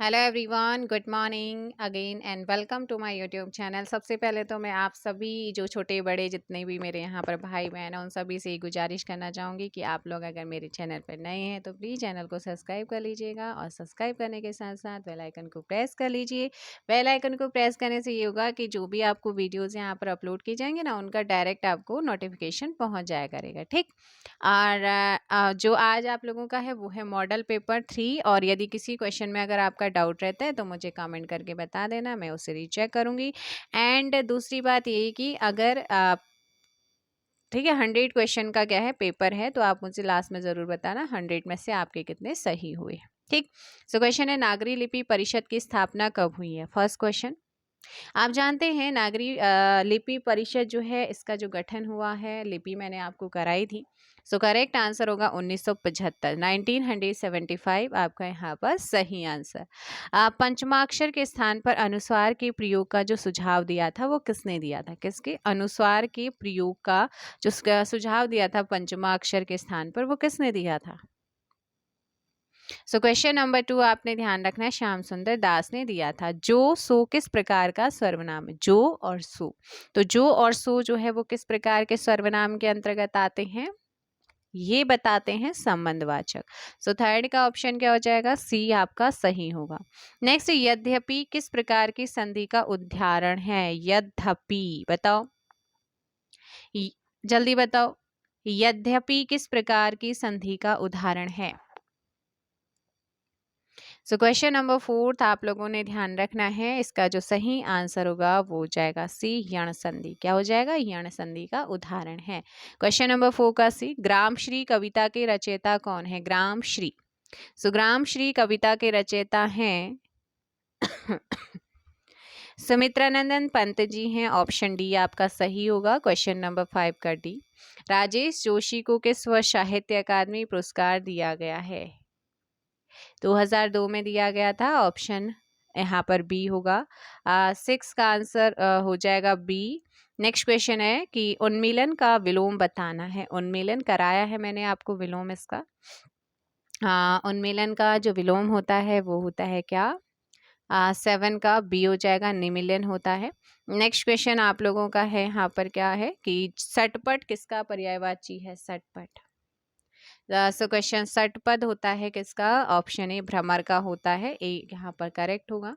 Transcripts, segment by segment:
Hello everyone, good morning again and welcome to my YouTube channel. सबसे पहले तो मैं आप सभी जो छोटे बड़े जितने भी मेरे यहाँ पर भाई बहन हैं उन सभी से गुजारिश करना चाहूँगी कि आप लोग अगर मेरे चैनल पर नए हैं तो प्लीज़ चैनल को सब्सक्राइब कर लीजिएगा और सब्सक्राइब करने के साथ साथ बेल आइकन को प्रेस कर लीजिए। बेल आइकन को प्रेस करने से ये होगा कि जो भी आपको वीडियोज़ यहाँ पर अपलोड की जाएंगे ना उनका डायरेक्ट आपको नोटिफिकेशन पहुँच जाया करेगा, ठीक। और जो आज आप लोगों का है वो है मॉडल पेपर 3। और यदि किसी क्वेश्चन में अगर आपका डाउट रहता है तो मुझे कमेंट करके बता देना, मैं उसे रीचेक करूँगी। एंड दूसरी बात ये कि अगर आप ठीक है 100 क्वेश्चन का क्या है पेपर है तो आप मुझे लास्ट में ज़रूर बताना 100 में से आपके कितने सही हुए, ठीक। सो क्वेश्चन है, नागरी लिपि परिषद की स्थापना कब हुई है। फर्स्ट क्वेश्चन, आप जानते हैं नागरी लिपि परिषद जो है इसका जो गठन हुआ है, लिपि मैंने आपको कराई थी। सो करेक्ट आंसर होगा 1975, 1975 आपका यहाँ पर सही आंसर। पंचमाक्षर के स्थान पर अनुस्वार के प्रयोग का जो सुझाव दिया था वो किसने दिया था। किसके अनुस्वार के प्रयोग का जो सुझाव दिया था पंचमाक्षर के स्थान पर वो किसने दिया था। सो क्वेश्चन नंबर 2 आपने ध्यान रखना है, श्याम सुंदर दास ने दिया था। जो सो किस प्रकार का सर्वनाम है। जो और सो, तो जो और सो जो है वो किस प्रकार के सर्वनाम के अंतर्गत आते हैं, ये बताते हैं संबंधवाचक। सो थर्ड का ऑप्शन क्या हो जाएगा, सी आपका सही होगा। नेक्स्ट, यद्यपि किस प्रकार की संधि का उदाहरण है। यद्यपि बताओ, जल्दी बताओ, यद्यपि किस प्रकार की संधि का उदाहरण है। सो क्वेश्चन नंबर 4 आप लोगों ने ध्यान रखना है, इसका जो सही आंसर होगा वो हो जाएगा सी, यण संधि। क्या हो जाएगा, यण संधि का उदाहरण है। क्वेश्चन नंबर 4 का सी, ग्राम श्री कविता के रचयिता कौन है। ग्राम श्री, सो ग्राम श्री कविता के रचयिता हैं सुमित्रानंदन पंत जी हैं। ऑप्शन डी आपका सही होगा। क्वेश्चन नंबर 5 का डी, राजेश जोशी को किस वर्ष साहित्य अकादमी पुरस्कार दिया गया है। 2002 में दिया गया था। ऑप्शन यहाँ पर बी होगा। 6 का आंसर हो जाएगा बी। नेक्स्ट क्वेश्चन है कि उन्मीलन का विलोम बताना है। उन्मीलन कराया है मैंने आपको विलोम इसका। उन्मीलन का जो विलोम होता है वो होता है क्या, 7 का बी हो जाएगा, निमीलन होता है। नेक्स्ट क्वेश्चन आप लोगों का है यहाँ पर क्या है कि सटपट किसका पर्यायवाची है। सटपट, सो क्वेश्चन सटपद होता है किसका, ऑप्शन ए भ्रमर का होता है, ए यहाँ पर करेक्ट होगा।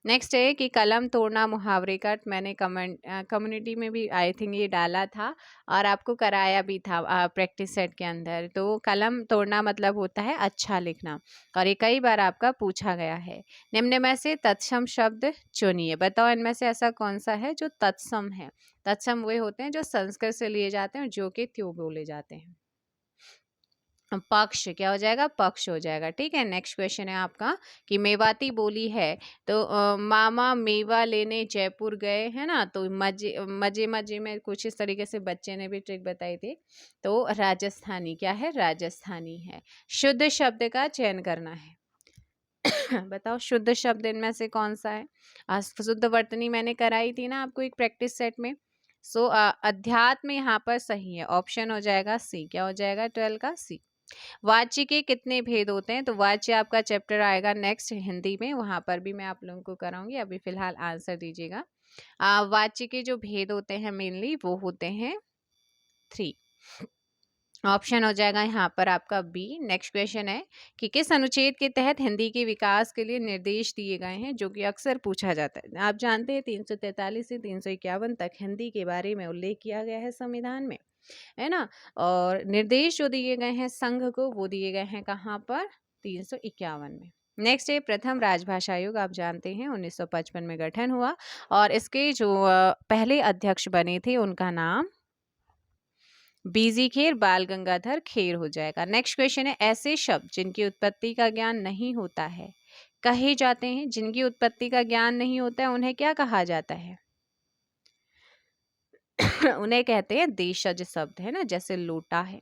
नेक्स्ट है कि कलम तोड़ना मुहावरे का मैंने कम्युनिटी में भी आई थिंक ये डाला था और आपको कराया भी था प्रैक्टिस सेट के अंदर। तो कलम तोड़ना मतलब होता है अच्छा लिखना और ये कई बार आपका पूछा गया है। निम्न में से तत्सम शब्द चुनिए। बताओ इनमें से ऐसा कौन सा है जो तत्सम है। तत्सम वे होते हैं जो संस्कृत से लिए जाते हैं जो कि त्यों बोले जाते हैं। पक्ष क्या हो जाएगा, पक्ष हो जाएगा, ठीक है। नेक्स्ट क्वेश्चन है आपका कि मेवाती बोली है तो मामा मेवा लेने जयपुर गए, है ना। तो मजे मजे मजे में कुछ इस तरीके से बच्चे ने भी ट्रिक बताई थी। तो राजस्थानी क्या है, राजस्थानी है। शुद्ध शब्द का चयन करना है बताओ शुद्ध शब्द इनमें से कौन सा है। शुद्ध वर्तनी मैंने कराई थी ना आपको एक प्रैक्टिस सेट में। सो अध्यात्म यहाँ पर सही है। ऑप्शन हो जाएगा सी। क्या हो जाएगा, 12 का सी। वाच्य के कितने भेद होते हैं। तो वाच्य आपका चैप्टर आएगा नेक्स्ट हिंदी में, वहां पर भी मैं आप लोगों को कराऊंगी। अभी फिलहाल आंसर दीजिएगा। वाच्य के जो भेद होते हैं मेनली वो होते हैं 3। ऑप्शन हो जाएगा यहाँ पर आपका बी। नेक्स्ट क्वेश्चन है कि किस अनुच्छेद के तहत हिंदी के विकास के लिए निर्देश दिए गए हैं, जो कि अक्सर पूछा जाता है। आप जानते हैं 343 से 351 तक हिंदी के बारे में उल्लेख किया गया है संविधान में, है ना। और निर्देश जो दिए गए हैं संघ को वो दिए गए हैं कहाँ पर, 351 में। नेक्स्ट है प्रथम राजभाषा आयोग, आप जानते हैं 1955 में गठन हुआ और इसके जो पहले अध्यक्ष बने थे उनका नाम बीजी खेर, बाल गंगाधर खेर हो जाएगा। नेक्स्ट क्वेश्चन है ऐसे शब्द जिनकी उत्पत्ति का ज्ञान नहीं होता है कहे जाते हैं। जिनकी उत्पत्ति का ज्ञान नहीं होता है उन्हें क्या कहा जाता है उन्हें कहते हैं देशज शब्द, है ना, जैसे लोटा है।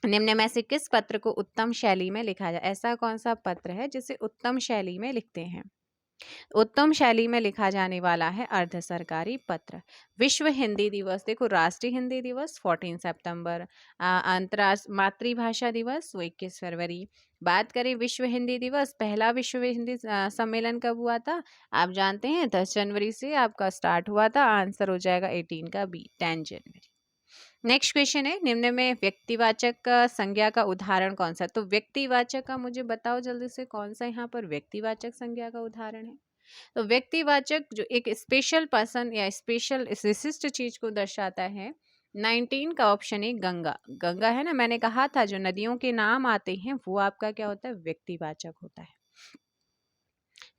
निम्न में से किस पत्र को उत्तम शैली में लिखा जाए। ऐसा कौन सा पत्र है जिसे उत्तम शैली में लिखते हैं। उत्तम शैली में लिखा जाने वाला है अर्ध सरकारी पत्र। विश्व हिंदी दिवस, देखो राष्ट्रीय हिंदी दिवस 14 सितंबर, अंतर्राष्ट्रीय मातृभाषा दिवस वो 21 फरवरी। बात करें विश्व हिंदी दिवस, पहला विश्व हिंदी सम्मेलन कब हुआ था? आप जानते हैं 10 जनवरी से आपका स्टार्ट हुआ था। आंसर हो जाएगा 18 का बी, 10 जनवरी। नेक्स्ट क्वेश्चन है, निम्न में व्यक्तिवाचक संज्ञा का उदाहरण कौन सा? तो व्यक्तिवाचक का मुझे बताओ जल्दी से, कौन सा यहाँ पर व्यक्तिवाचक संज्ञा का उदाहरण है? तो व्यक्तिवाचक जो एक स्पेशल पर्सन या स्पेशल विशिष्ट चीज को दर्शाता है। 19 का ऑप्शन है गंगा। गंगा है ना, मैंने कहा था जो नदियों के नाम आते हैं वो आपका क्या होता है? व्यक्तिवाचक होता है।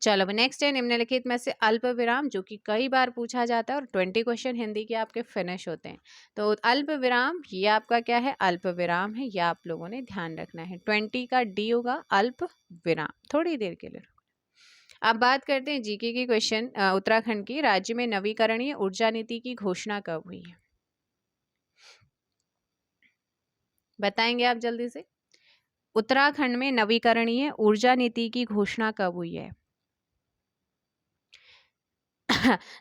चलो नेक्स्ट है, निम्नलिखित में से अल्प विराम, जो कि कई बार पूछा जाता है और 20 क्वेश्चन हिंदी के आपके फिनिश होते हैं। तो अल्प विराम ये आपका क्या है? अल्प विराम है, यह आप लोगों ने ध्यान रखना है। 20 का डी होगा अल्प विराम। थोड़ी देर के लिए। अब बात करते हैं जीके की क्वेश्चन। उत्तराखंड की राज्य में नवीकरणीय ऊर्जा नीति की घोषणा कब हुई है? बताएंगे आप जल्दी से। उत्तराखंड में नवीकरणीय ऊर्जा नीति की घोषणा कब हुई है?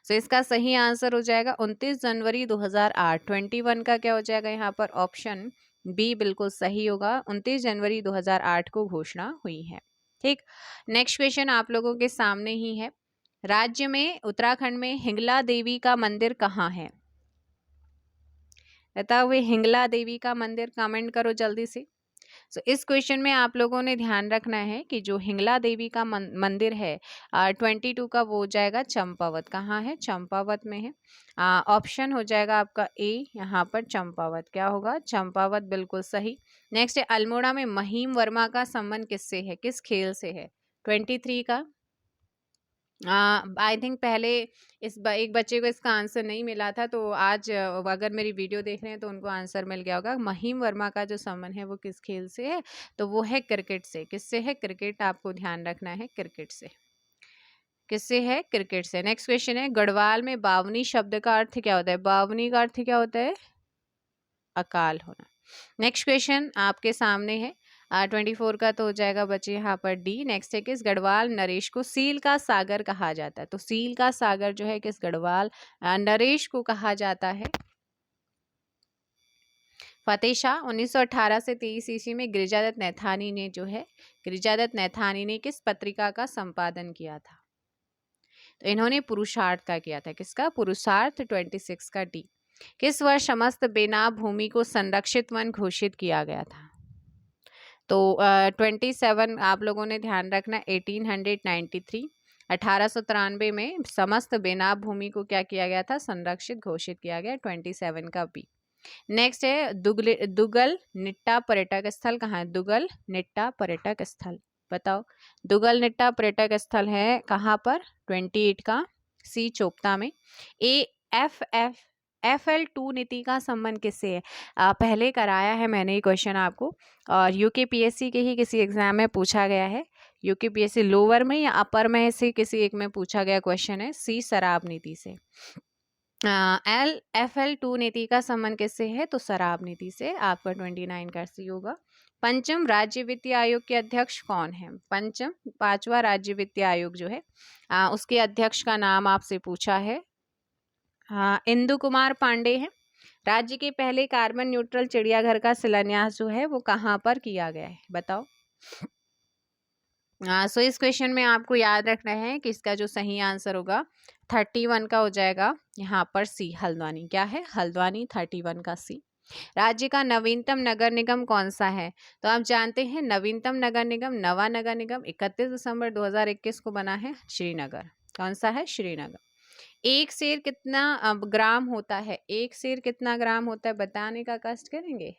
तो इसका सही आंसर हो जाएगा 29 जनवरी 2008। 21 का क्या हो जाएगा यहाँ पर? ऑप्शन बी बिल्कुल सही होगा। 29 जनवरी 2008 को घोषणा हुई है। ठीक, नेक्स्ट क्वेश्चन आप लोगों के सामने ही है। राज्य में उत्तराखंड में हिंगला देवी का मंदिर कहाँ है? बताओ हुए हिंगला देवी का मंदिर, कमेंट करो जल्दी से। तो इस क्वेश्चन में आप लोगों ने ध्यान रखना है कि जो हिंगला देवी का मंदिर है 22 का वो हो जाएगा चंपावत। कहाँ है? चंपावत में है। ऑप्शन हो जाएगा आपका ए यहाँ पर चंपावत। क्या होगा? चंपावत, बिल्कुल सही। नेक्स्ट है, अल्मोड़ा में महिम वर्मा का संबंध किससे है? किस खेल से है? 23 का आई थिंक पहले एक बच्चे को इसका आंसर नहीं मिला था, तो आज अगर मेरी वीडियो देख रहे हैं तो उनको आंसर मिल गया होगा। महिम वर्मा का जो संबंध है वो किस खेल से है? तो वो है क्रिकेट से। किससे है? क्रिकेट, आपको ध्यान रखना है, क्रिकेट से। किससे है? क्रिकेट से। नेक्स्ट क्वेश्चन है, गढ़वाल में बावनी शब्द का अर्थ क्या होता है? बावनी का अर्थ क्या होता है? अकाल होना। नेक्स्ट क्वेश्चन आपके सामने है 24 का, तो हो जाएगा बच्चे यहाँ पर डी। नेक्स्ट है, किस गढ़वाल नरेश को सील का सागर कहा जाता है? तो सील का सागर जो है किस गढ़वाल नरेश को कहा जाता है? फतेह शाह। 1918 से 23 ईस्वी में गिरिजादत्त नैथानी ने जो है, गिरिजादत्त नैथानी ने किस पत्रिका का संपादन किया था? तो इन्होंने पुरुषार्थ का किया था। किसका? पुरुषार्थ। 26 का डी। किस वर्ष समस्त बेनाम भूमि को संरक्षित वन घोषित किया गया था? तो 27 आप लोगों ने ध्यान रखना, 1893। 1893 में समस्त बेनाम भूमि को क्या किया गया था? संरक्षित घोषित किया गया। 27 का बी। नेक्स्ट है, दुगल निट्टा पर्यटक स्थल कहाँ है? दुगल निट्टा पर्यटक स्थल, बताओ। दुगल निट्टा पर्यटक स्थल है कहाँ पर? 28 का सी, चोपता में। FL2 नीति का संबंध किससे है? पहले कराया है मैंने ये क्वेश्चन आपको, और यूकेपीएससी के ही किसी एग्जाम में पूछा गया है। यूकेपीएससी लोअर में या अपर में से किसी एक में पूछा गया क्वेश्चन है। सी, शराब नीति से। FL2 नीति का संबंध किससे है? तो शराब नीति से। आपका 29 का सी होगा। पंचम राज्य वित्तीय आयोग के अध्यक्ष कौन है? पंचम, पांचवा राज्य वित्तीय आयोग जो है उसके अध्यक्ष का नाम आपसे पूछा है। इंदु कुमार पांडे है। राज्य के पहले कार्बन न्यूट्रल चिड़ियाघर का शिलान्यास जो है वो कहाँ पर किया गया है? बताओ। सो इस क्वेश्चन में आपको याद रखना है कि इसका जो सही आंसर होगा 31 का हो जाएगा यहाँ पर सी, हल्द्वानी। क्या है? हल्द्वानी। 31 का सी। राज्य का नवीनतम नगर निगम कौन सा है? तो आप जानते हैं नवीनतम नगर निगम, नवा नगर निगम 31 दिसंबर 2021 को बना है श्रीनगर। कौन सा है? श्रीनगर। एक सेर कितना ग्राम होता है? एक सेर कितना ग्राम होता है बताने का कष्ट करेंगे।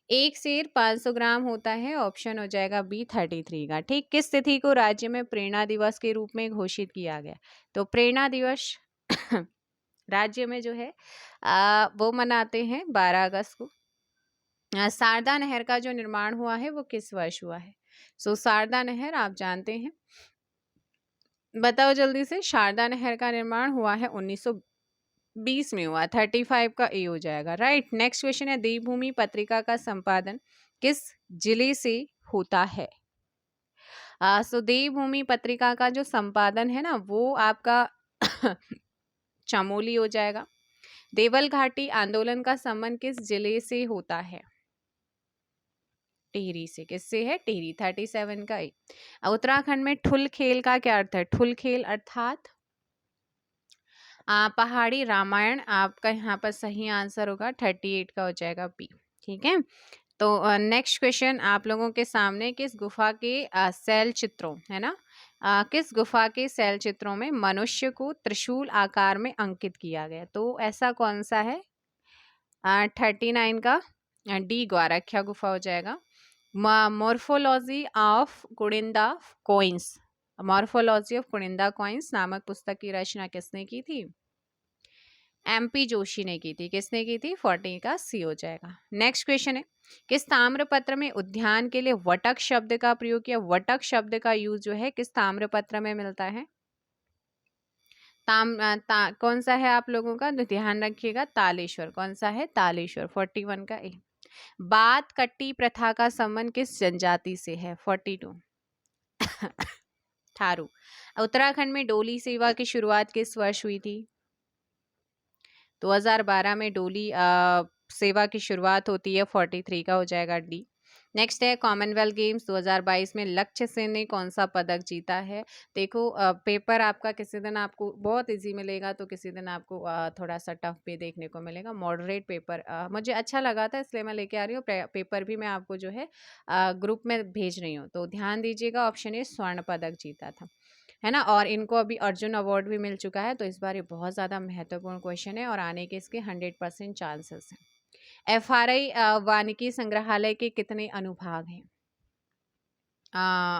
एक सेर 500 ग्राम होता है। ऑप्शन हो जाएगा बी, 33 का। ठीक, किस तिथि को राज्य में प्रेरणा दिवस के रूप में घोषित किया गया? तो प्रेरणा दिवस राज्य में जो है वो मनाते हैं 12 अगस्त को। शारदा नहर का जो निर्माण हुआ है वो किस वर्ष हुआ है? सो शारदा नहर आप जानते हैं, बताओ जल्दी से। शारदा नहर का निर्माण हुआ है 1920 में हुआ। 35 का ए हो जाएगा, राइट। नेक्स्ट क्वेश्चन है, देवभूमि पत्रिका का संपादन किस जिले से होता है? सो देवभूमि पत्रिका का जो संपादन है ना वो आपका चमोली हो जाएगा। देवल घाटी आंदोलन का संबंध किस जिले से होता है? टिहरी से। किससे है? टिहरी। 37 का ए। उत्तराखंड में ठुल खेल का क्या अर्थ है? ठुल खेल अर्थात पहाड़ी रामायण आपका यहाँ पर सही आंसर होगा। 38 का हो जाएगा बी। ठीक है, तो नेक्स्ट क्वेश्चन आप लोगों के सामने, किस गुफा के शैल चित्रों है ना, किस गुफा के शैल चित्रों में मनुष्य को त्रिशूल आकार में अंकित किया गया? तो ऐसा कौन सा है? 39 का डी ग्वारख्या गुफा हो जाएगा। Morphology of Kuninda coins, morphology of Kuninda coins नामक पुस्तक की रचना किसने की थी? MP जोशी ने की थी। किसने की थी? 40 का सी हो जाएगा। नेक्स्ट क्वेश्चन है, किस ताम्रपत्र में उद्यान के लिए वटक शब्द का प्रयोग किया? वटक शब्द का यूज जो है किस ताम्रपत्र में मिलता है? कौन सा है आप लोगों का? तो ध्यान रखिएगा, तालेश्वर। कौन सा है? तालेश्वर। 41 का ए। बात कट्टी प्रथा का संबंध किस जनजाति से है? 42 थारू। उत्तराखंड में डोली सेवा की शुरुआत किस वर्ष हुई थी? 2012 में डोली सेवा की शुरुआत होती है। 43 का हो जाएगा डी। नेक्स्ट है, कॉमनवेल्थ गेम्स 2022 में लक्ष्य सेन ने कौन सा पदक जीता है? देखो पेपर आपका किसी दिन आपको बहुत इजी मिलेगा, तो किसी दिन आपको थोड़ा सा टफ भी देखने को मिलेगा। मॉडरेट पेपर मुझे अच्छा लगा था, इसलिए मैं लेके आ रही हूँ। पेपर भी मैं आपको जो है ग्रुप में भेज रही हूँ, तो ध्यान दीजिएगा। ऑप्शन ए स्वर्ण पदक जीता था, है ना। और इनको अभी अर्जुन अवार्ड भी मिल चुका है, तो इस बार ये बहुत ज़्यादा महत्वपूर्ण क्वेश्चन है और आने के इसके 100% चांसेस हैं। FRI वानिकी संग्रहालय के कितने अनुभाग हैं?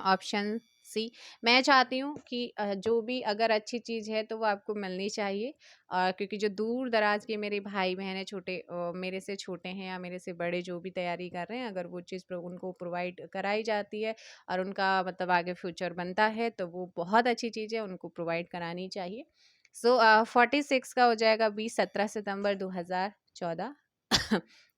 Option C. मैं चाहती हूँ कि जो भी अगर अच्छी चीज़ है तो वो आपको मिलनी चाहिए, क्योंकि जो दूर दराज के मेरे भाई बहन है, छोटे मेरे से छोटे हैं या मेरे से बड़े, जो भी तैयारी कर रहे हैं, अगर वो चीज़ उनको प्रोवाइड कराई जाती है और उनका मतलब आगे फ्यूचर बनता है, तो वो बहुत अच्छी चीज़ है, उनको प्रोवाइड करानी चाहिए। सो 46 का हो जाएगा 17 सितंबर 2014।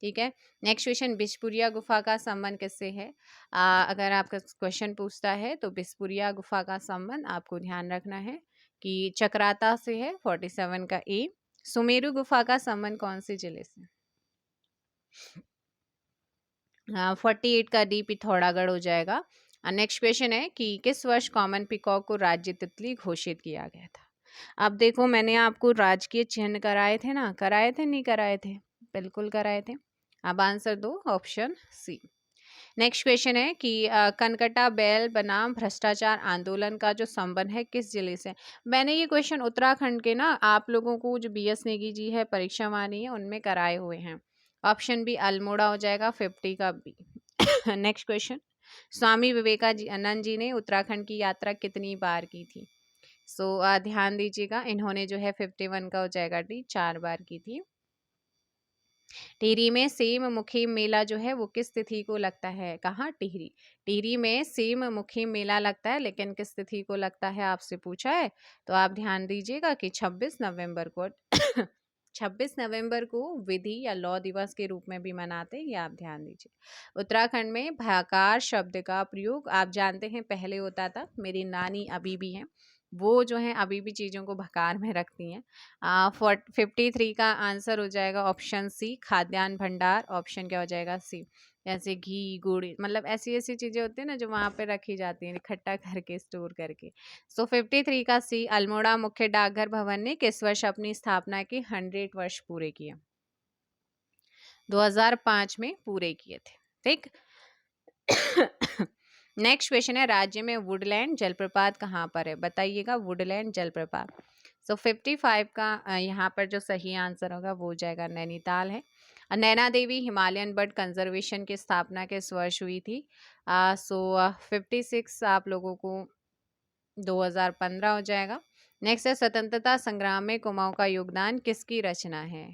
ठीक है, नेक्स्ट क्वेश्चन, बिशपुरिया गुफा का संबंध किससे है? अगर आपका क्वेश्चन पूछता है तो बिशपुरिया गुफा का संबंध आपको ध्यान रखना है कि चक्राता से है। 47 का ए। सुमेरु गुफा का संबंध कौन से जिले से? 48 का डी पिथौरागढ़ हो जाएगा। नेक्स्ट क्वेश्चन है कि किस वर्ष कॉमन पिकॉक को राज्य तितली घोषित किया गया था? अब देखो, मैंने आपको राजकीय चिन्ह कराए थे ना, कराए थे नहीं कराए थे? बिल्कुल कराए थे। अब आंसर दो, ऑप्शन सी। नेक्स्ट क्वेश्चन है कि कनकटा बैल बनाम भ्रष्टाचार आंदोलन का जो संबंध है किस जिले से? मैंने ये क्वेश्चन उत्तराखंड के ना आप लोगों को जो BS नेगी जी है परीक्षा मानी है उनमें कराए हुए हैं। ऑप्शन बी अल्मोड़ा हो जाएगा। 50 का B. Next question, Swami Vivekananda ji ने उत्तराखंड की यात्रा कितनी बार की थी? सो ध्यान दीजिएगा, इन्होंने जो है 51 का हो जाएगा डी, 4 बार की थी। टिहरी में सेम मुखी मेला जो है वो किस तिथि को लगता है? कहाँ? टिहरी। टिहरी में सेम मुखी मेला लगता है, लेकिन किस तिथि को लगता है आपसे पूछा है, तो आप ध्यान दीजिएगा कि 26 नवंबर को 26 नवंबर को विधि या लौ दिवस के रूप में भी मनाते हैं, ये आप ध्यान दीजिए। उत्तराखंड में भाकार शब्द का प्रयोग आप जानते हैं पहले होता था, मेरी नानी अभी भी हैं, वो जो है अभी भी चीज़ों को भकार में रखती हैं। 53 का आंसर हो जाएगा ऑप्शन सी, खाद्यान्न भंडार। ऑप्शन क्या हो जाएगा? सी। जैसे घी, गुड़, मतलब ऐसी ऐसी चीज़ें होती हैं ना जो वहाँ पे रखी जाती हैं इकट्ठा करके, स्टोर करके। सो 53 का सी। अल्मोड़ा मुख्य डाकघर भवन ने किस वर्ष अपनी स्थापना की 100 वर्ष पूरे किए? 2005 में पूरे किए थे। ठीक। नेक्स्ट क्वेश्चन है, राज्य में वुडलैंड जलप्रपात कहाँ पर है? बताइएगा, वुडलैंड जलप्रपात। सो 55 का यहाँ पर जो सही आंसर होगा वो हो जाएगा नैनीताल है। Naina Devi Himalayan bird conservation की स्थापना किस वर्ष हुई थी? 56 आप लोगों को 2015 हो जाएगा। नेक्स्ट है, स्वतंत्रता संग्राम में कुमाऊं का योगदान किसकी रचना है?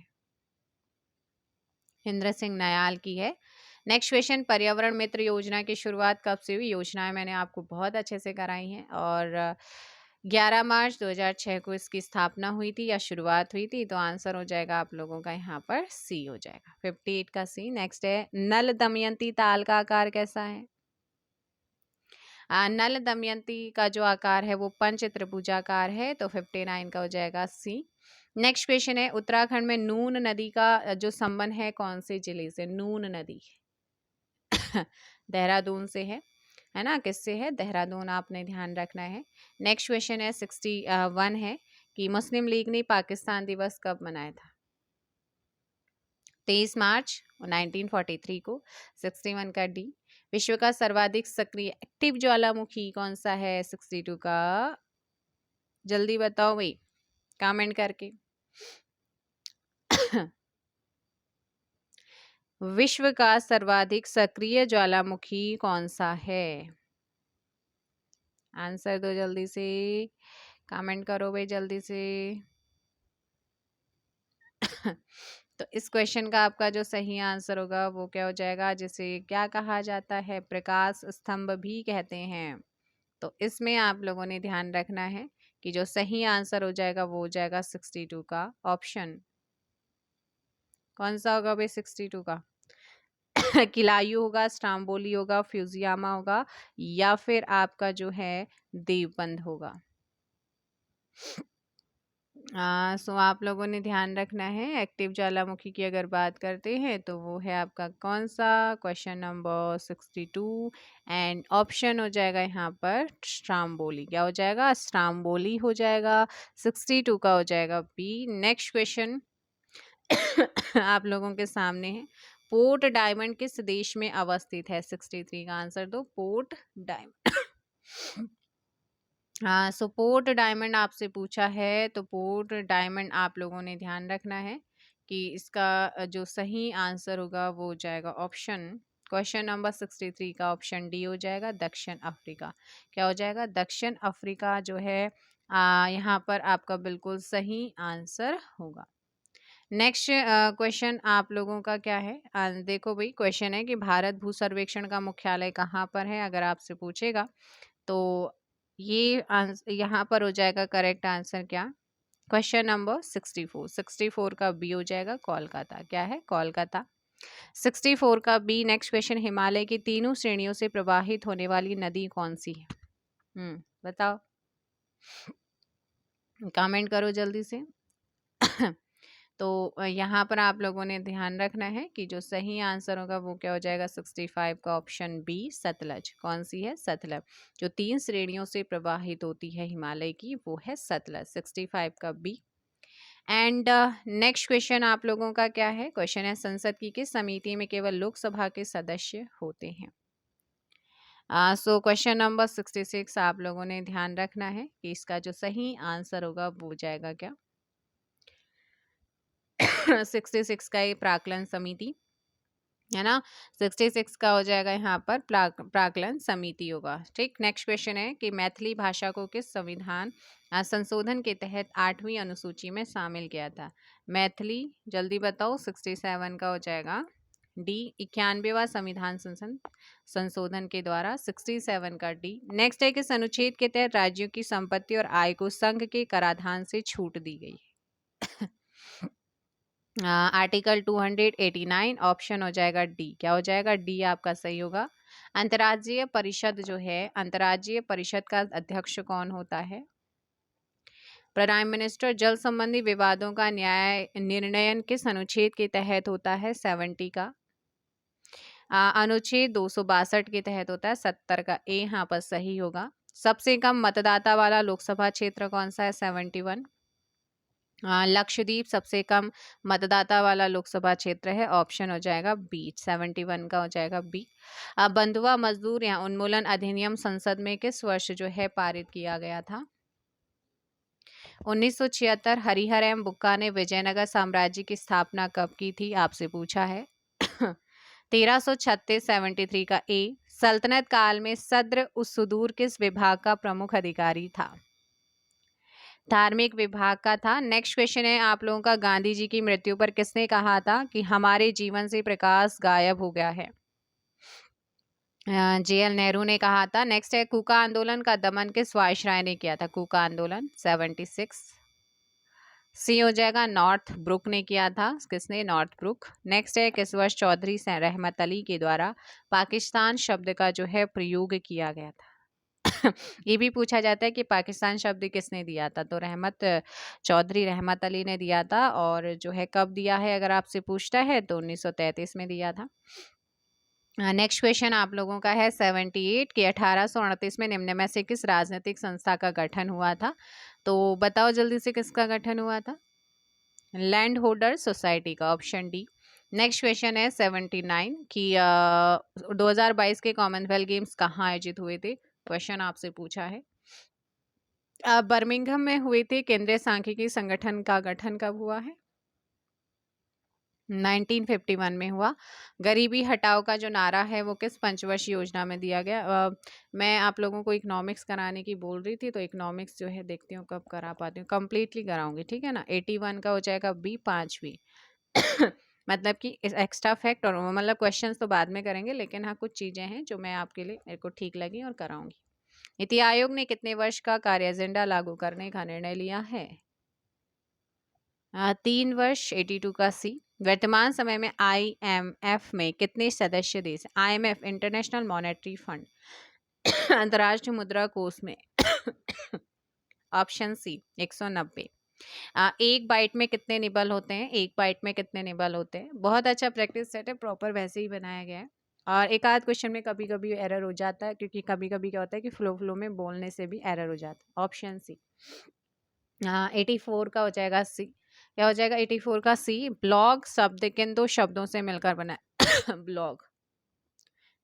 इंद्र सिंह नयाल की है। नेक्स्ट क्वेश्चन, पर्यावरण मित्र योजना की शुरुआत कब से हुई? योजनाएं मैंने आपको बहुत अच्छे से कराई हैं, और 11 मार्च 2006 को इसकी स्थापना हुई थी या शुरुआत हुई थी, तो आंसर हो जाएगा आप लोगों का यहाँ पर सी हो जाएगा, 58 का सी। नेक्स्ट है, नल दमयंती ताल का आकार कैसा है? नल दमयंती का जो आकार है वो पंच त्रिभुजाकार है, तो 59 का हो जाएगा सी। नेक्स्ट क्वेश्चन है, उत्तराखंड में नून नदी का जो संबंध है कौन से जिले से? नून नदी देहरादून से है ना? किससे है? देहरादून, आपने ध्यान रखना है। नेक्स्ट क्वेश्चन है 61 है कि मुस्लिम लीग ने पाकिस्तान दिवस कब मनाया था? 23 मार्च 1943 को। 61 का डी। विश्व का सर्वाधिक सक्रिय एक्टिव ज्वालामुखी कौन सा है? 62 का। जल्दी बताओ भाई कमेंट करके। विश्व का सर्वाधिक सक्रिय ज्वालामुखी कौन सा है? आंसर दो जल्दी से, कमेंट करो भाई जल्दी से। तो इस क्वेश्चन का आपका जो सही आंसर होगा वो क्या हो जाएगा? जिसे क्या कहा जाता है? प्रकाश स्तंभ भी कहते हैं। तो इसमें आप लोगों ने ध्यान रखना है कि जो सही आंसर हो जाएगा वो हो जाएगा 62 का ऑप्शन। कौन सा होगा भाई 62 का? किलायु होगा, स्ट्राम्बोली होगा, फ्यूजियामा होगा, या फिर आपका जो है देवबंद होगा। सो आप लोगों ने ध्यान रखना है। एक्टिव ज्वालामुखी की अगर बात करते हैं तो वो है आपका कौन सा? क्वेश्चन नंबर 62 एंड ऑप्शन हो जाएगा यहाँ पर स्ट्राम्बोली। क्या हो जाएगा? स्ट्राम्बोली हो जाएगा। 62 का हो जाएगा बी। नेक्स्ट क्वेश्चन आप लोगों के सामने है, पोर्ट डायमंड किस देश में अवस्थित है? 63 का आंसर दो। Port diamond. हाँ, सो पोर्ट डायमंड आपसे पूछा है, तो पोर्ट डायमंड आप लोगों ने ध्यान रखना है कि इसका जो सही आंसर होगा वो हो जाएगा ऑप्शन। क्वेश्चन नंबर 63 का ऑप्शन डी हो जाएगा, दक्षिण अफ्रीका। क्या हो जाएगा? दक्षिण अफ्रीका जो है यहाँ पर आपका बिल्कुल सही आंसर होगा। नेक्स्ट क्वेश्चन आप लोगों का क्या है? देखो भाई, क्वेश्चन है कि भारत भू सर्वेक्षण का मुख्यालय कहाँ पर है? अगर आपसे पूछेगा तो ये यहाँ पर हो जाएगा करेक्ट आंसर क्या? Question number 64। 64 का बी हो जाएगा कोलकाता। क्या है? कोलकाता। 64 का बी। नेक्स्ट क्वेश्चन, हिमालय की तीनों श्रेणियों से प्रवाहित होने वाली नदी कौन सी है? बताओ, कमेंट करो जल्दी से। तो यहाँ पर आप लोगों ने ध्यान रखना है कि जो सही आंसर होगा वो क्या हो जाएगा? 65 का ऑप्शन बी, सतलज। कौन सी है? सतलज। जो 3 श्रेणियों से प्रवाहित होती है हिमालय की वो है सतलज। 65 का बी। एंड नेक्स्ट क्वेश्चन आप लोगों का क्या है? क्वेश्चन है, संसद की किस समिति में केवल लोकसभा के सदस्य होते हैं? सो क्वेश्चन नंबर 66 आप लोगों ने ध्यान रखना है कि इसका जो सही आंसर होगा वो हो जाएगा क्या? 66 का ये प्राक्कलन समिति है ना। 66 का हो जाएगा यहाँ पर प्राक्कलन समिति होगा। ठीक। नेक्स्ट क्वेश्चन है कि मैथिली भाषा को किस संविधान संशोधन के तहत 8वीं अनुसूची में शामिल किया था? मैथिली, जल्दी बताओ। 67 का हो जाएगा डी, 91वां संविधान संशोधन के द्वारा। 67 का डी। नेक्स्ट है, किस अनुच्छेद के तहत राज्यों की संपत्ति और आय को संघ के कराधान से छूट दी गई? आर्टिकल 289। ऑप्शन हो जाएगा डी। क्या हो जाएगा? डी आपका सही होगा। अंतर्राज्यीय परिषद जो है, अंतर्राज्यीय परिषद का अध्यक्ष कौन होता है? Prime minister. जल संबंधी विवादों का न्याय निर्णयन किस अनुच्छेद के तहत होता है? 70 का। अनुच्छेद 262 के तहत होता है। 70 का ए यहाँ पर सही होगा। सबसे कम मतदाता वाला लोकसभा क्षेत्र कौन सा है? 71। लक्षद्वीप सबसे कम मतदाता वाला लोकसभा क्षेत्र है। ऑप्शन हो जाएगा बी, 71 का हो जाएगा बी। बंधुआ मजदूर या उन्मूलन अधिनियम संसद में किस वर्ष जो है पारित किया गया था? 1976। हरिहर एवं बुक्का ने विजयनगर साम्राज्य की स्थापना कब की थी? आपसे पूछा है। 1336। 73 का ए। सल्तनत काल में सद्र उस सुदूर किस विभाग का प्रमुख अधिकारी था? धार्मिक विभाग का था। नेक्स्ट क्वेश्चन है आप लोगों का, गांधी जी की मृत्यु पर किसने कहा था कि हमारे जीवन से प्रकाश गायब हो गया है? JL नेहरू ने कहा था। नेक्स्ट है, कूका आंदोलन का दमन किस वायसराय ने किया था? कूका आंदोलन। 76। सी हो जाएगा, नॉर्थ ब्रुक ने किया था। किसने? North book. नेक्स्ट है, किस वर्ष चौधरी रहमत अली के द्वारा पाकिस्तान शब्द का जो है प्रयोग किया गया था? ये भी पूछा जाता है कि पाकिस्तान शब्द किसने दिया था, तो रहमत चौधरी रहमत अली ने दिया था। और जो है कब दिया है अगर आपसे पूछता है तो 1933 में दिया था। नेक्स्ट क्वेश्चन आप लोगों का है 78 कि 1838 में निम्न में से किस राजनीतिक संस्था का गठन हुआ था। तो बताओ जल्दी से किसका गठन हुआ था। लैंड होल्डर सोसाइटी का, ऑप्शन डी। नेक्स्ट क्वेश्चन है 79 कि 2022 के कॉमनवेल्थ गेम्स कहाँ आयोजित हुए थे। क्वेश्चन आपसे पूछा है। बर्मिंघम में हुए थे। केंद्रीय सांख्यिकी संगठन का गठन कब हुआ है। 1951 में हुआ। गरीबी हटाओ का जो नारा है वो किस पंचवर्षीय योजना में दिया गया। मैं आप लोगों को इकोनॉमिक्स कराने की बोल रही थी, तो इकोनॉमिक्स जो है देखती हूँ कब करा पाती हूँ, कंप्लीटली कराऊंगी, ठीक है ना। 81 का हो जाएगा बी, 5 भी। मतलब कि एक्स्ट्रा फैक्ट और मतलब क्वेश्चंस तो बाद में करेंगे, लेकिन हाँ कुछ चीज़ें हैं जो मैं आपके लिए मेरे को ठीक लगी और कराऊंगी। नीति आयोग ने कितने वर्ष का कार्य एजेंडा लागू करने का निर्णय लिया है। 3 वर्ष, 82 का सी। वर्तमान समय में IMF में कितने सदस्य देश। IMF international monetary fund. अंतर्राष्ट्रीय मुद्रा कोष में ऑप्शन सी 190। एक बाइट में कितने निबल होते हैं। एक बाइट में कितने निबल होते हैं। बहुत अच्छा प्रैक्टिस सेट है, प्रॉपर वैसे ही बनाया गया है। और एक आध क्वेश्चन में कभी कभी एरर हो जाता है, क्योंकि कभी कभी क्या होता है कि फ्लो में बोलने से भी एरर हो जाता है। Option C. 84 का हो जाएगा सी। क्या हो जाएगा 84 का सी। ब्लॉग शब्द किन दो शब्दों से मिलकर बना है। ब्लॉग,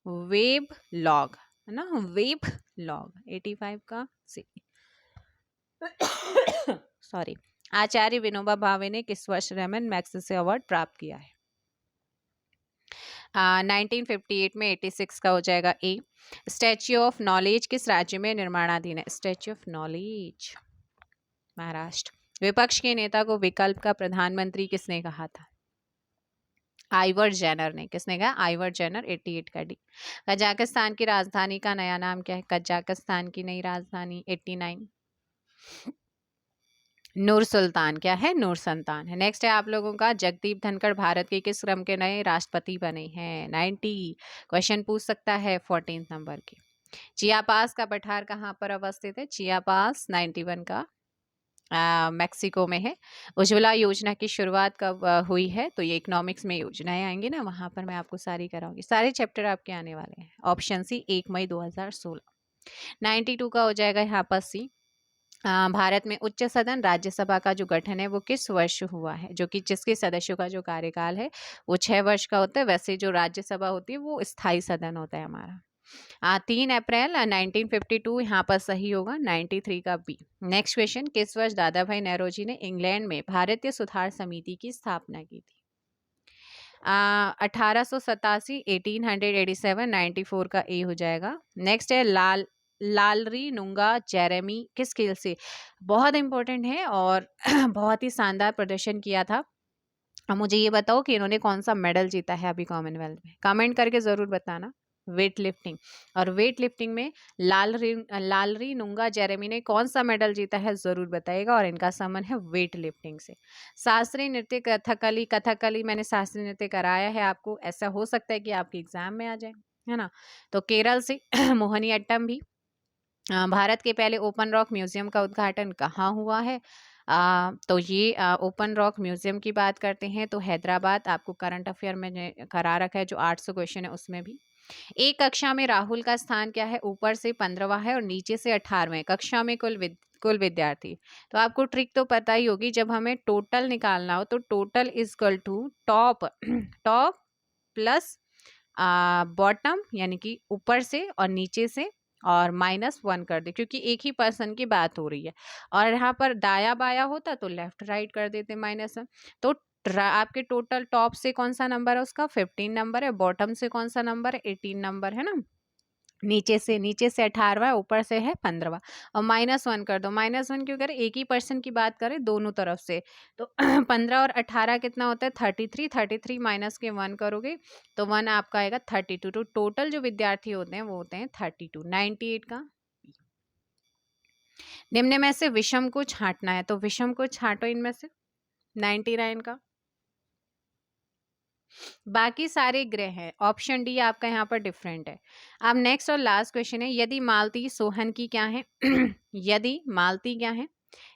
वेब लॉग, है ना, वेब लॉग। 85 का सी। सॉरी। आचार्य विनोबा भावे ने किस वर्ष रेमन मैग्सेसे अवार्ड प्राप्त किया है। 1958 में। 86 का हो जाएगा ए। स्टैच्यू ऑफ नॉलेज किस राज्य में निर्माणाधीन है। Statue of knowledge Maharashtra. विपक्ष के नेता को विकल्प का प्रधानमंत्री किसने कहा था। आइवर जेनर ने। किसने कहा। Ivoire Jenner. 88 का डी। कजाकिस्तान की राजधानी का नया नाम क्या है। कजाकिस्तान की नई राजधानी 89 नूर सुल्तान। क्या है। नूर सुल्तान है। नेक्स्ट है आप लोगों का जगदीप धनखड़ भारत के किस क्रम के नए राष्ट्रपति बने हैं। 90 क्वेश्चन पूछ सकता है 14 नंबर के। चियापास का पठार कहाँ पर अवस्थित है। चियापास 91 का मैक्सिको में है। उज्ज्वला योजना की शुरुआत कब हुई है। तो ये इकोनॉमिक्स में योजनाएं आएंगी ना, वहां पर मैं आपको सारी कराऊंगी। सारे चैप्टर आपके आने वाले हैं। ऑप्शन सी 1 मई 2016। 92 का हो जाएगा यहाँ पर सी। भारत में उच्च सदन राज्यसभा का जो गठन है वो किस वर्ष हुआ है, जो कि जिसके सदस्यों का जो कार्यकाल है वो 6 वर्ष का होता है। वैसे जो राज्यसभा होती है वो स्थायी सदन होता है हमारा। 3 अप्रैल 1952 यहाँ पर सही होगा। 93 का बी। Next question. किस वर्ष दादा भाई नौरोजी ने इंग्लैंड में भारतीय सुधार समिति की स्थापना की थी। 1887, 1887, 94 का ए हो जाएगा। नेक्स्ट है लालरी नुंगा जेरेमी किस खेल से। बहुत इंपॉर्टेंट है और बहुत ही शानदार प्रदर्शन किया था। अब मुझे ये बताओ कि इन्होंने कौन सा मेडल जीता है अभी कॉमनवेल्थ में। कमेंट करके जरूर बताना। Weight lifting. और वेट लिफ्टिंग में लालरी नुंगा जेरेमी ने कौन सा मेडल जीता है जरूर बताइएगा। और इनका संबंध है वेट लिफ्टिंग से। शास्त्रीय नृत्य कथकली। कथकली मैंने शास्त्रीय नृत्य कराया है आपको, ऐसा हो सकता है कि आपके एग्जाम में आ जाए, है ना। तो केरल से मोहिनीअट्टम भी। भारत के पहले ओपन रॉक म्यूजियम का उद्घाटन कहाँ हुआ है। तो ये ओपन रॉक म्यूजियम की बात करते हैं तो हैदराबाद। आपको करंट अफेयर में करा रखा है जो 800 क्वेश्चन है उसमें भी। एक कक्षा में राहुल का स्थान क्या है। ऊपर से 15वां है और नीचे से 18वें। कक्षा में कुल विद्यार्थी। तो आपको ट्रिक तो पता ही होगी, जब हमें टोटल निकालना हो तो total is equal to top top plus bottom, यानी कि ऊपर से और नीचे से, और -1 कर दे, क्योंकि एक ही पर्सन की बात हो रही है। और यहाँ पर दाया बाया होता तो लेफ्ट राइट कर देते -1। तो आपके टोटल टॉप से कौन सा नंबर है उसका 15 नंबर है। बॉटम से कौन सा नंबर है 18 नंबर है ना। नीचे से 18वां, ऊपर से है 15वां। और -1 कर दो। -1 क्यों करें, एक ही पर्सन की बात करें दोनों तरफ से। तो 15 और 18 कितना होता है 33। 33 माइनस के 1 करोगे तो 1 आपका आएगा 32। तो टोटल जो विद्यार्थी होते हैं वो होते हैं 32। 98 का। निम्न में से विषम को छांटना है, तो विषम को छांटो इनमें से। 99 का। बाकी सारे ग्रह हैं। ऑप्शन डी आपका यहाँ पर डिफरेंट है। अब नेक्स्ट और लास्ट क्वेश्चन है, यदि मालती सोहन की क्या है? यदि मालती क्या है?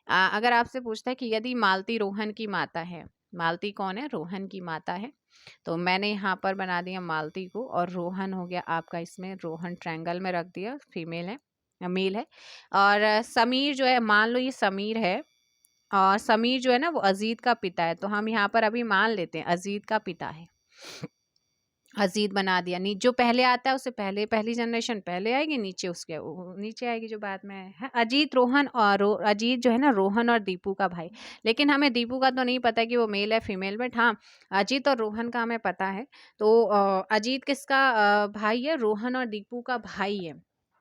अगर आपसे पूछता है कि यदि मालती रोहन की माता है, मालती कौन है? रोहन की माता है। तो मैंने यहाँ पर बना दिया मालती को, और रोहन हो गया आपका, इसमें रोहन ट्रायंगल में रख दिया, फीमेल है, मेल है। और समीर जो है, मान लो ये समीर है, और समीर जो है ना वो अजीत का पिता है, तो हम यहाँ पर अभी मान लेते हैं अजीत का पिता है। अजीत बना दिया। जो पहले आता है उससे पहले पहली जनरेशन पहले आएगी, नीचे उसके नीचे आएगी जो बाद में है। अजीत रोहन, और अजीत जो है ना रोहन और दीपू का भाई। लेकिन हमें दीपू का तो नहीं पता कि वो मेल है फीमेल, बट हाँ अजीत और रोहन का हमें पता है। तो अजीत किसका भाई है? रोहन और दीपू का भाई है।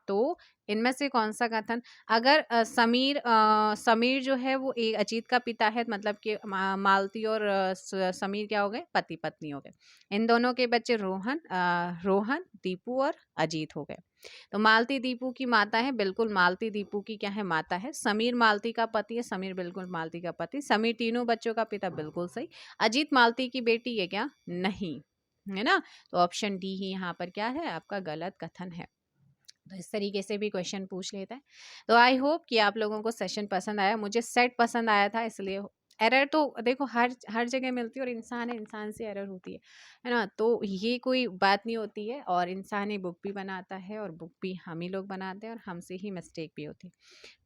तो इनमें से कौन सा कथन? अगर समीर जो है वो एक अजीत का पिता है, मतलब कि मालती और समीर क्या हो गए? पति पत्नी हो गए। इन दोनों के बच्चे रोहन, दीपू और अजीत हो गए। तो मालती दीपू की माता है, बिल्कुल मालती दीपू की क्या है? माता है। समीर मालती का पति है, समीर बिल्कुल मालती का पति। समीर तीनों बच्चों का पिता, बिल्कुल सही। अजीत मालती की बेटी है क्या? नहीं, है ना। तो ऑप्शन डी ही यहाँ पर क्या है? आपका गलत कथन है। तो इस तरीके से भी क्वेश्चन पूछ लेता है। तो आई होप कि आप लोगों को सेशन पसंद आया। मुझे सेट पसंद आया था, इसलिए एरर तो देखो हर हर जगह मिलती है, और इंसान है, इंसान से एरर होती है ना। तो ये कोई बात नहीं होती है, और इंसान ही बुक भी बनाता है, और बुक भी हम ही लोग बनाते हैं, और हमसे ही मिस्टेक भी होती है।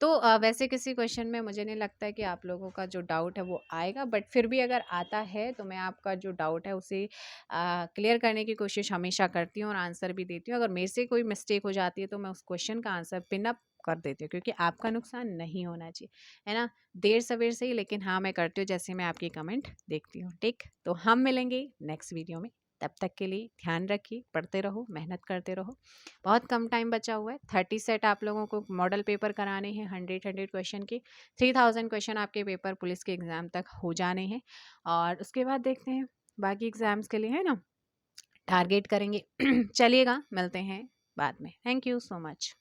तो वैसे किसी क्वेश्चन में मुझे नहीं लगता है कि आप लोगों का जो डाउट है वो आएगा, बट फिर भी अगर आता है तो मैं आपका जो डाउट है उसे क्लियर करने की कोशिश हमेशा करती हूँ, और आंसर भी देती हूँ। अगर मेरे से कोई मिस्टेक हो जाती है तो मैं उस क्वेश्चन का आंसर पिन अप कर देती हूँ, क्योंकि आपका नुकसान नहीं होना चाहिए, है ना। देर सवेर से ही, लेकिन हाँ मैं करती हूँ जैसे मैं आपकी कमेंट देखती हूँ। ठीक, तो हम मिलेंगे नेक्स्ट वीडियो में। तब तक के लिए ध्यान रखिए, पढ़ते रहो, मेहनत करते रहो। बहुत कम टाइम बचा हुआ है। 30 सेट आप लोगों को मॉडल पेपर कराने हैं, 100 क्वेश्चन के। 3000 क्वेश्चन आपके पेपर पुलिस के एग्ज़ाम तक हो जाने हैं, और उसके बाद देखते हैं बाकी एग्ज़ाम्स के लिए, है ना, टारगेट करेंगे। चलिएगा, मिलते हैं बाद में। Thank you so much.